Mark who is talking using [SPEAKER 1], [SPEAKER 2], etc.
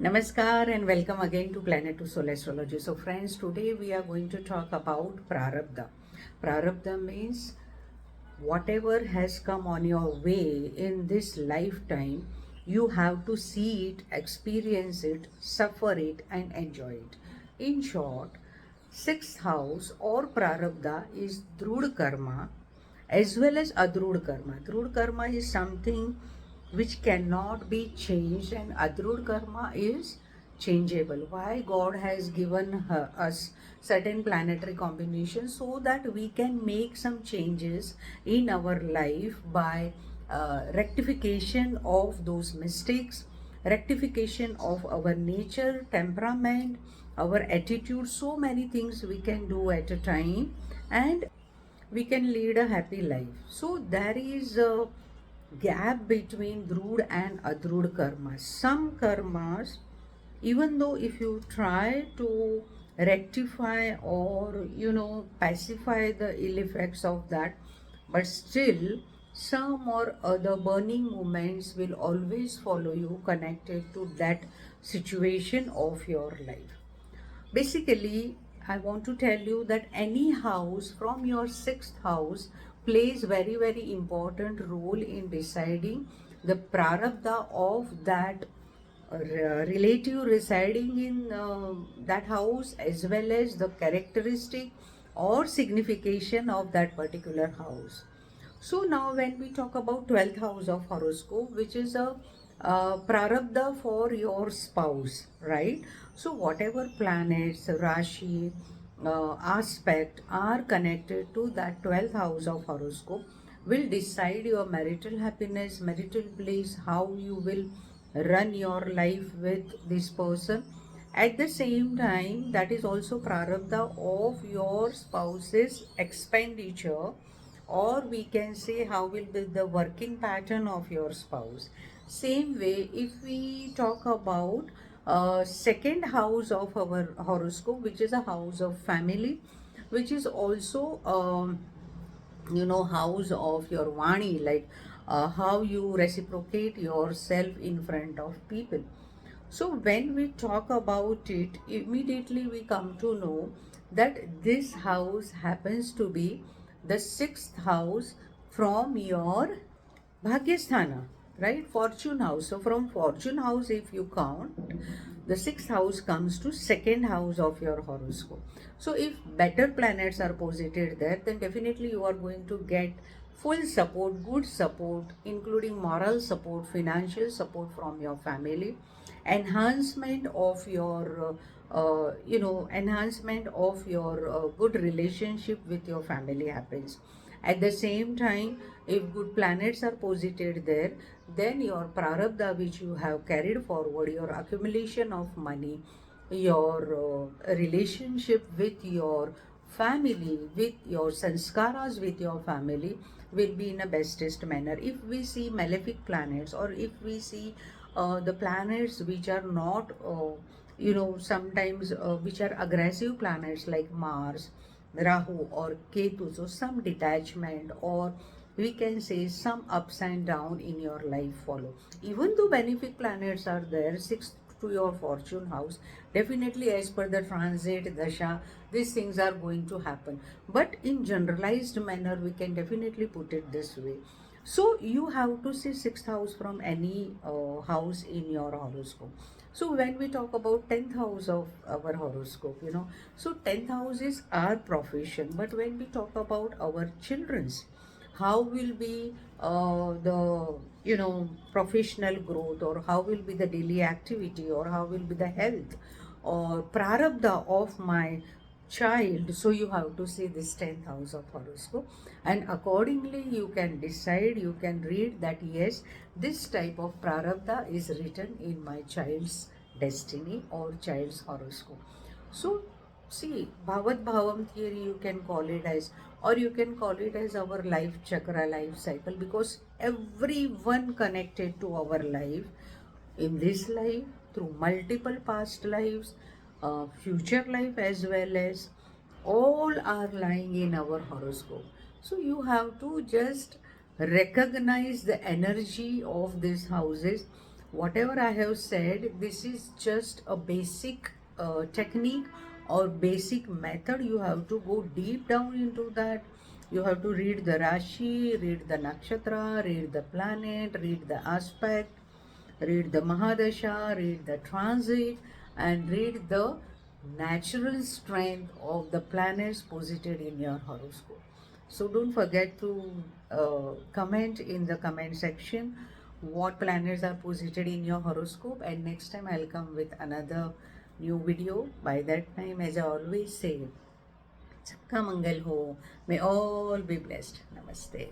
[SPEAKER 1] Namaskar and welcome again to Planet to Soul Astrology. So, friends, today we are going to talk about Prarabdha. Prarabdha means whatever has come on your way in this lifetime, you have to see it, experience it, suffer it, and enjoy it. In short, sixth house or Prarabdha is Drud Karma as well as Adrud Karma. Drud Karma is something which cannot be changed, and Adrud Karma is changeable. Why God has given us certain planetary combinations so that we can make some changes in our life by rectification of those mistakes, rectification of our nature, temperament, our attitude. So many things we can do at a time, and we can lead a happy life. So there is a gap between Drud and Adrud karmas. Some karmas, even though if you try to rectify or pacify the ill effects of that, but still some or other burning moments will always follow you connected to that situation of your life. Basically, I want to tell you that any house from your sixth house plays very important role in deciding the prarabdha of that relative residing in that house, as well as the characteristic or signification of that particular house. So now when we talk about 12th house of horoscope, which is a prarabdha for your spouse, right? So whatever planets, Rashi, aspect are connected to that 12th house of horoscope will decide your marital happiness, marital bliss, how you will run your life with this person. At the same time, that is also prarabdha of your spouse's expenditure, or we can say how will be the working pattern of your spouse. Same way, if we talk about second house of our horoscope, which is a house of family, which is also house of your vani, like how you reciprocate yourself in front of people. So when we talk about it, immediately we come to know that this house happens to be the sixth house from your Bhagyasthana, right? Fortune house. So from fortune house, if you count, the sixth house comes to second house of your horoscope. So if better planets are posited there, then definitely you are going to get full support, good support, including moral support, financial support from your family, enhancement of your enhancement of your good relationship with your family happens. At the same time, if good planets are posited there, then your prarabdha which you have carried forward, your accumulation of money, your relationship with your family, with your sanskaras with your family will be in a bestest manner. If we see malefic planets, or if we see the planets which are not sometimes which are aggressive planets like Mars, Rahu or Ketu, so some detachment, or we can say some ups and down in your life follow. Even though benefic planets are there, sixth to your fortune house, definitely as per the transit dasha, these things are going to happen. But in generalized manner, we can definitely put it this way. So you have to see sixth house from any house in your horoscope. So when we talk about 10th house of our horoscope, so 10th house is our profession. But when we talk about our children's, how will be the professional growth, or how will be the daily activity, or how will be the health or prarabdha of my child. So you have to see this 10th house of horoscope, and accordingly you can decide, you can read that yes, this type of prarabdha is written in my child's destiny or child's horoscope. So see, bhavat bhavam theory you can call it as, or you can call it as our life chakra, life cycle, because everyone connected to our life in this life, through multiple past lives, future life, as well as all are lying in our horoscope. So you have to just recognize the energy of these houses, Whatever I have said, this is just a basic technique or basic method. You have to go deep down into that. You have to read the Rashi, read the Nakshatra, read the planet, read the aspect, read the Mahadasha, read the transit, and read the natural strength of the planets posited in your horoscope. So don't forget to comment in the comment section what planets are posited in your horoscope, and next time I'll come with another new video. By that time, as I always say, सबका मंगल हो. May all be blessed. Namaste.